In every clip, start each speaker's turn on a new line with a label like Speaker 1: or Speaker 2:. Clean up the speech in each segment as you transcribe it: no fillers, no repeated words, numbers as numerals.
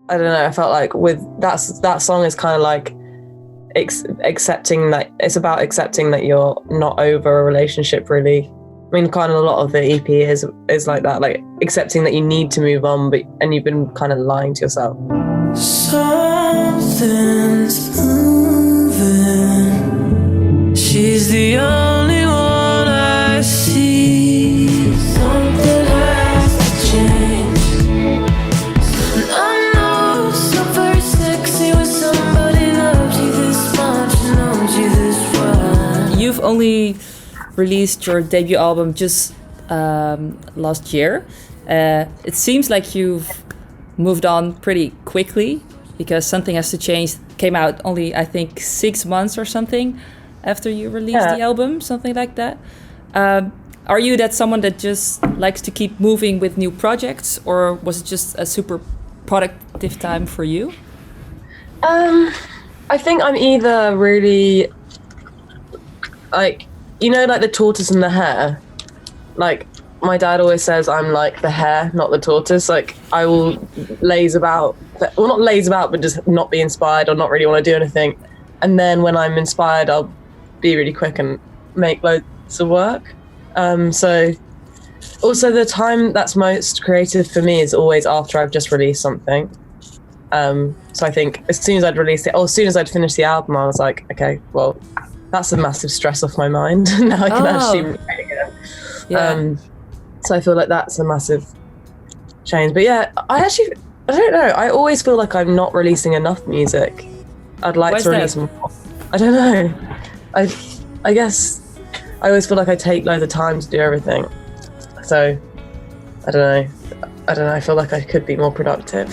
Speaker 1: I don't know, I felt like with that song is kind of like accepting that it's about accepting that you're not over a relationship, really. I mean, kind of a lot of the EP is like that, like accepting that you need to move on, and you've been kind of lying to yourself.
Speaker 2: Something's moving. She's the only one I see. Something has to change. And I know it's not very sexy when somebody loves you this much, knows you this well.
Speaker 3: You've only released your debut album just last year. It seems like you've moved on pretty quickly because Something Has to Change came out only, I think, 6 months or something after you released the album, something like that. Are you someone that just likes to keep moving with new projects, or was it just a super productive time for you?
Speaker 1: I think I'm either really like, you know, like the tortoise and the hare. Like, my dad always says I'm like the hare, not the tortoise. Like, I will laze about, well, not laze about, but just not be inspired or not really want to do anything. And then when I'm inspired, I'll be really quick and make loads of work. So also the time that's most creative for me is always after I've just released something. So I think as soon as I'd released it, or as soon as I'd finished the album, I was like, okay, well, that's a massive stress off my mind. Now I can actually write again. Yeah. So I feel like that's a massive change. But yeah, I don't know. I always feel like I'm not releasing enough music. I'd like to release more. I don't know. I guess I always feel like I take loads of time to do everything. So I don't know. I feel like I could be more productive.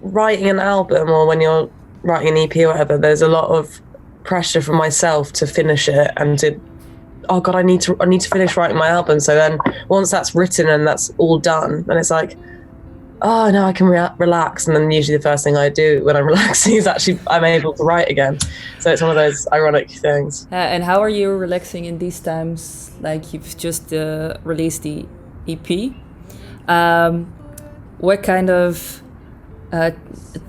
Speaker 1: Writing an album or when you're writing an EP or whatever, there's a lot of pressure from myself to finish it and to, oh God, I need to finish writing my album. So then once that's written and that's all done, then it's like, oh, now I can relax. And then usually the first thing I do when I'm relaxing is actually I'm able to write again. So it's one of those ironic things.
Speaker 3: And how are you relaxing in these times? Like, you've just released the EP. What kind of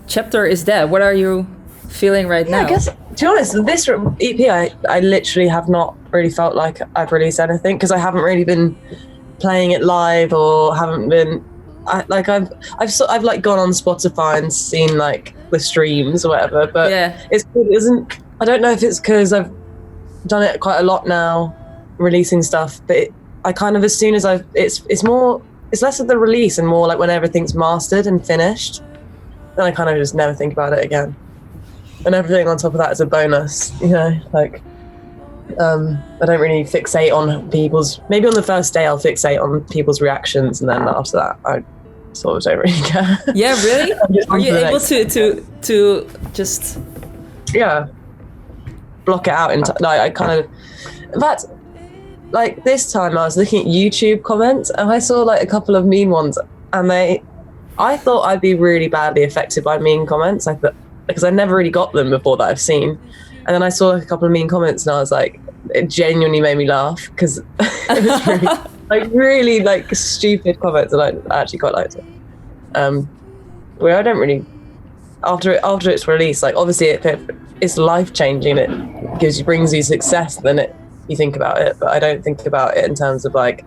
Speaker 3: chapter is that? What are you feeling right now?
Speaker 1: I guess, to be honest, this EP, I literally have not really felt like I've released anything because I haven't really been playing it live or haven't been. I've like gone on Spotify and seen like the streams or whatever, but it isn't. I don't know if it's because I've done it quite a lot now, releasing stuff. But I kind of, as soon as it's less of the release and more like when everything's mastered and finished. Then I kind of just never think about it again. And everything on top of that is a bonus, you know, like, I don't really fixate on maybe on the first day I'll fixate on people's reactions, and then after that, I sort of don't really care.
Speaker 3: Yeah, really? Are you able to just...
Speaker 1: Yeah, block it out. I kind of, in fact, like this time I was looking at YouTube comments and I saw like a couple of mean ones, and I thought I'd be really badly affected by mean comments. I thought, because I never really got them before that I've seen. And then I saw like a couple of mean comments and I was like, it genuinely made me laugh because it was really like stupid comments, and I actually quite liked it. Where I don't really, after it's released, like obviously if it's life changing, it brings you success, then you think about it. But I don't think about it in terms of like,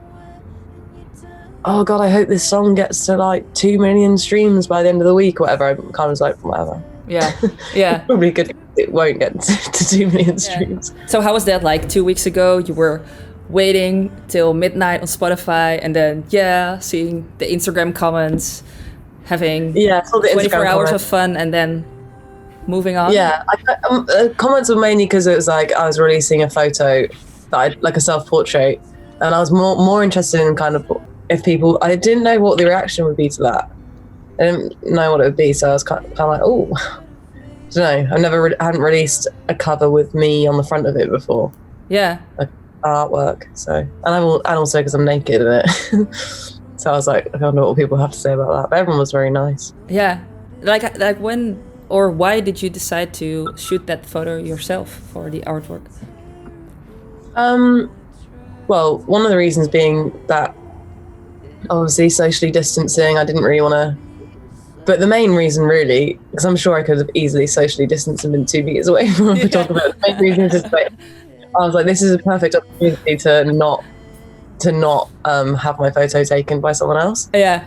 Speaker 1: oh God, I hope this song gets to like 2 million streams by the end of the week or whatever. I'm kind of like, whatever.
Speaker 3: Yeah, yeah.
Speaker 1: Probably good. It won't get to 2 million streams.
Speaker 3: So how was that like 2 weeks ago? You were waiting till midnight on Spotify and then, seeing the Instagram comments, having 24 hours of fun and then moving on? Yeah,
Speaker 1: comments were mainly because it was like I was releasing a photo, like a self-portrait, and I was more interested in kind of if people, I didn't know what the reaction would be to that. I didn't know what it would be, so I was kind of like, oh, I don't know. I hadn't released a cover with me on the front of it before.
Speaker 3: Yeah.
Speaker 1: Like artwork. So, and also because I'm naked in it. So I was like, I don't know what people have to say about that. But everyone was very nice.
Speaker 3: Yeah. Like when or why did you decide to shoot that photo yourself for the artwork?
Speaker 1: Well, one of the reasons being that obviously socially distancing, I didn't really want to. But the main reason, really, because I'm sure I could have easily socially distanced and been 2 meters away from the photographer. The main reason is just like, I was like, this is a perfect opportunity to not have my photo taken by someone else.
Speaker 3: Yeah.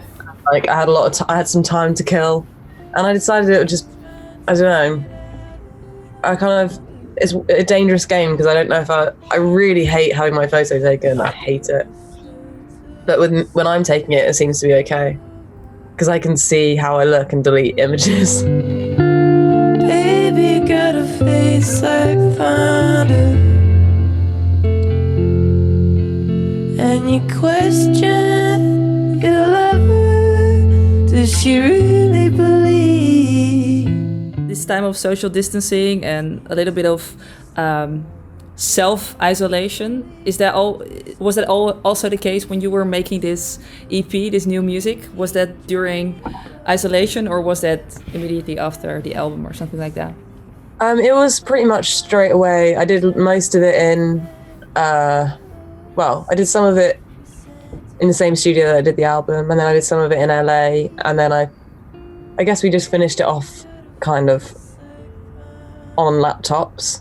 Speaker 1: Like I had I had some time to kill, and I decided it would just, I don't know. It's a dangerous game because I don't know if I really hate having my photo taken. I hate it. But when I'm taking it, it seems to be okay because I can see how I look and delete images.
Speaker 2: Baby got a face like thunder, and you question your lover. Does she really believe?
Speaker 3: This time of social distancing and a little bit of self-isolation, was that also the case when you were making this EP, this new music? Was that during isolation or was that immediately after the album or something like that?
Speaker 1: It was pretty much straight away. I did most of it in I did some of it in the same studio that I did the album, and then I did some of it in LA, and then I guess we just finished it off kind of on laptops.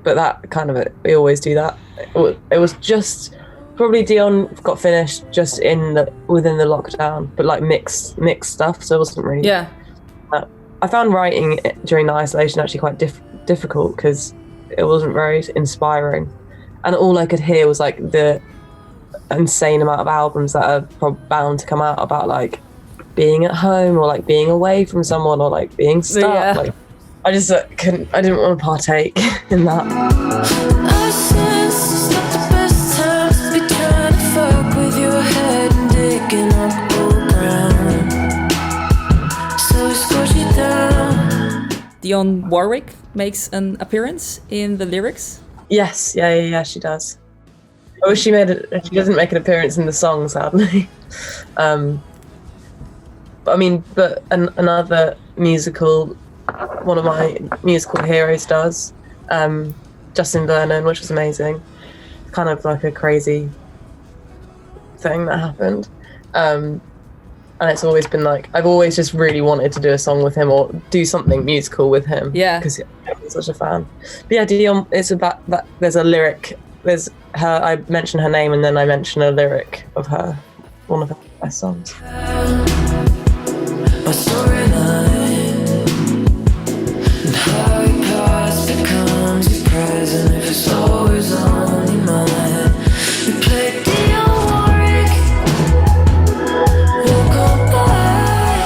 Speaker 1: But that kind of it, we always do that. It was just probably Dionne got finished just within the lockdown, but like mixed stuff, so it wasn't really.
Speaker 3: Yeah.
Speaker 1: I found writing during the isolation actually quite difficult because it wasn't very inspiring, and all I could hear was like the insane amount of albums that are bound to come out about like being at home or like being away from someone or like being stuck.
Speaker 3: Yeah.
Speaker 1: Like I just couldn't. I didn't want to partake in that.
Speaker 2: I sense it's not the best time to be trying to fuck with your head and digging up old ground. So squash it down.
Speaker 3: Dionne Warwick makes an appearance in the lyrics.
Speaker 1: Yes, yeah, she does. I wish she doesn't make an appearance in the song, sadly. But another musical. One of my musical heroes does, Justin Vernon, which was amazing. Kind of like a crazy thing that happened. And it's always been like, I've always just really wanted to do a song with him or do something musical with him.
Speaker 3: Yeah.
Speaker 1: Because I'm such a fan. But yeah, Dionne, it's about that. There's a lyric, there's her, I mention her name and then I mention a lyric of her, one of her best songs.
Speaker 2: My storyline. How your past becomes your present if it's always on your mind. We played Dionne Warwick, we'll go by.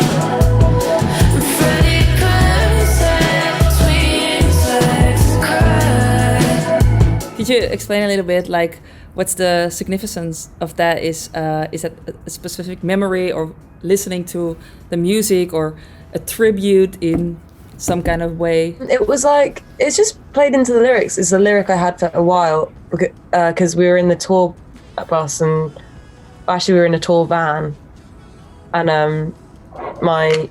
Speaker 2: And Freddie Prinze sat between his legs and cried.
Speaker 3: Could you explain a little bit like what's the significance of that? Is that a specific memory or listening to the music or a tribute in some kind of way?
Speaker 1: It was like, it's just played into the lyrics. It's a lyric I had for a while because we were in the tour bus and actually we were in a tour van, and my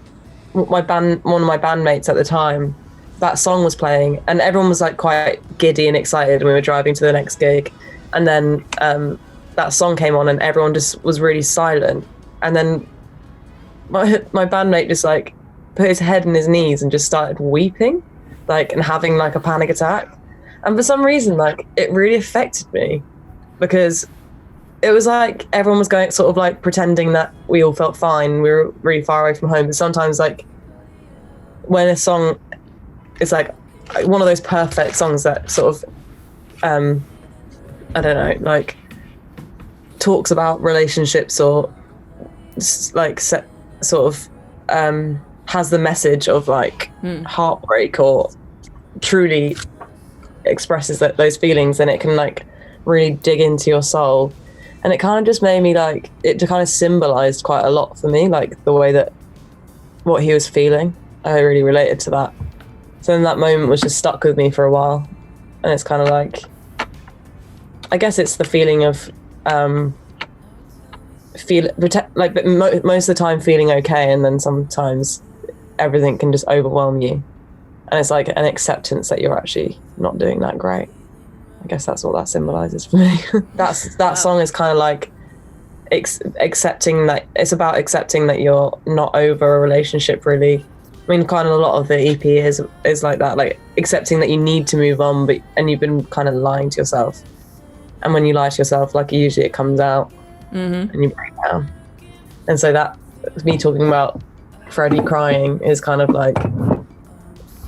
Speaker 1: band, one of my bandmates at the time, that song was playing and everyone was like quite giddy and excited and we were driving to the next gig, and then that song came on and everyone just was really silent, and then my bandmate just like put his head in his knees and just started weeping, like, and having like a panic attack. And for some reason, like, it really affected me because it was like everyone was going sort of like pretending that we all felt fine. We were really far away from home. But sometimes, like, when a song is like one of those perfect songs that sort of, I don't know, like talks about relationships or like sort of has the message of like heartbreak or truly expresses those feelings, and it can like really dig into your soul. And it kind of just made me like, it kind of symbolized quite a lot for me, like the way that what he was feeling. I really related to that. So then that moment was just stuck with me for a while. And it's kind of like, I guess it's the feeling of most of the time feeling okay, and then sometimes everything can just overwhelm you, and it's like an acceptance that you're actually not doing that great. I guess that's what that symbolizes for me. That song is kind of like accepting that, it's about accepting that you're not over a relationship, really. I mean, kind of a lot of the EP is like that, like accepting that you need to move on, and you've been kind of lying to yourself. And when you lie to yourself, like usually it comes out and you break down. And so that, me talking about Freddie crying is kind of like,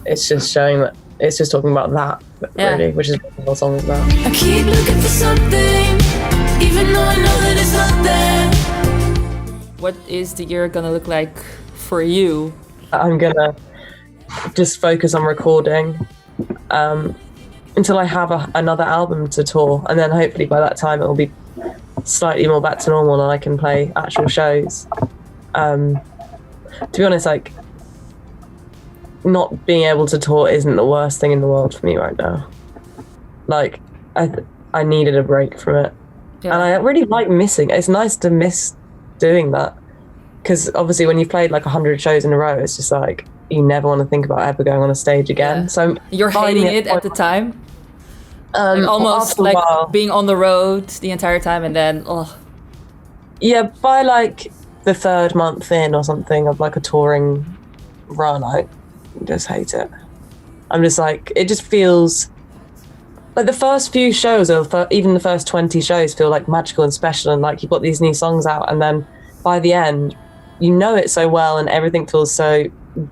Speaker 1: it's just showing that, it's just talking about that, really, which is what the whole song is about.
Speaker 2: I keep looking for something, even though I know that it's not there.
Speaker 3: What is the year gonna look like for you?
Speaker 1: I'm gonna just focus on recording until I have another album to tour, and then hopefully by that time it will be slightly more back to normal and I can play actual shows. To be honest, like, not being able to tour isn't the worst thing in the world for me right now. Like, I needed a break from it. And I really like missing. It's nice to miss doing that, because obviously when you've played like 100 shows in a row, it's just like you never want to think about ever going on a stage again. So
Speaker 3: you're hating it at the time, like almost like being on the road the entire time, and then
Speaker 1: yeah, by like the 3rd month in or something of like a touring run, I just hate it. I'm just like, it just feels like the first few shows, or even the first 20 shows, feel like magical and special, and like you've got these new songs out, and then by the end, you know it so well, and everything feels so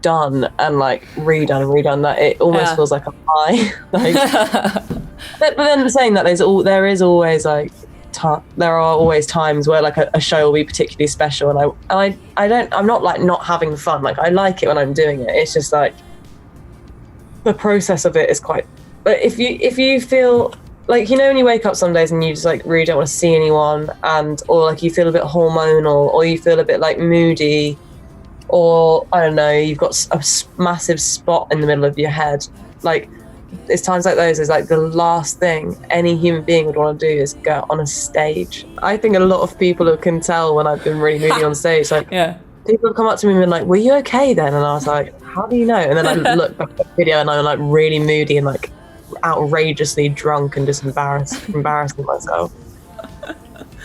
Speaker 1: done and like redone that it almost feels like a lie. Like, but then saying that, there is always like there are always times where like a show will be particularly special, and I'm not like not having fun. Like, I like it when I'm doing it. It's just like the process of it is quite. But if you feel like, you know, when you wake up some days and you just like really don't want to see anyone, or like you feel a bit hormonal, or you feel a bit like moody, or I don't know, you've got a massive spot in the middle of your head, like it's times like those is like the last thing any human being would want to do is go on a stage. I think a lot of people can tell when I've been really moody on stage. Like, people have come up to me and been like, "Were you okay then?" And I was like, "How do you know?" And then I look back at the video and I'm like really moody and like outrageously drunk and just embarrassing myself.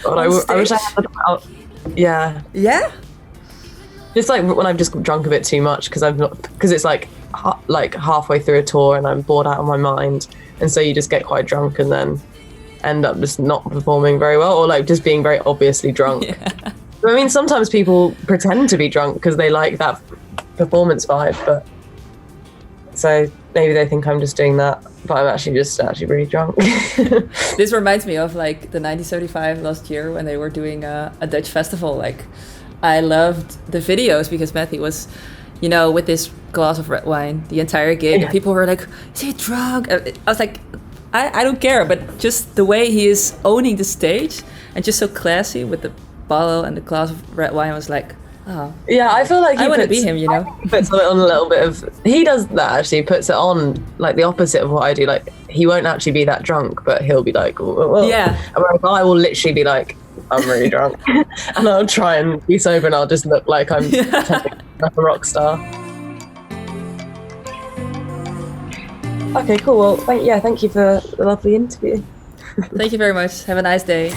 Speaker 1: But I wish I had just like when I've just drunk a bit too much, because it's like halfway through a tour and I'm bored out of my mind, and so you just get quite drunk and then end up just not performing very well, or like just being very obviously drunk. I mean, sometimes people pretend to be drunk because they like that performance vibe, but so maybe they think I'm just doing that, but I'm actually really drunk.
Speaker 3: This reminds me of like the 1975 last year when they were doing a Dutch festival. Like, I loved the videos because Matthew was, you know, with this glass of red wine the entire gig, and people were like, "Is he drunk?" I was like, I don't care, but just the way he is owning the stage and just so classy with the bottle and the glass of red wine, was like, oh. Yeah,
Speaker 1: I feel like
Speaker 3: I want to be him, you know?
Speaker 1: He puts it on a little bit of... He does that, actually. Puts it on, like, the opposite of what I do. Like, he won't actually be that drunk, but he'll be like... Whoa.
Speaker 3: Yeah.
Speaker 1: Whereas I will literally be like, I'm really drunk. And I'll try and be sober, and I'll just look like I'm like a rock star. Okay, cool. Well, thank you for the lovely interview.
Speaker 3: Thank you very much. Have a nice day.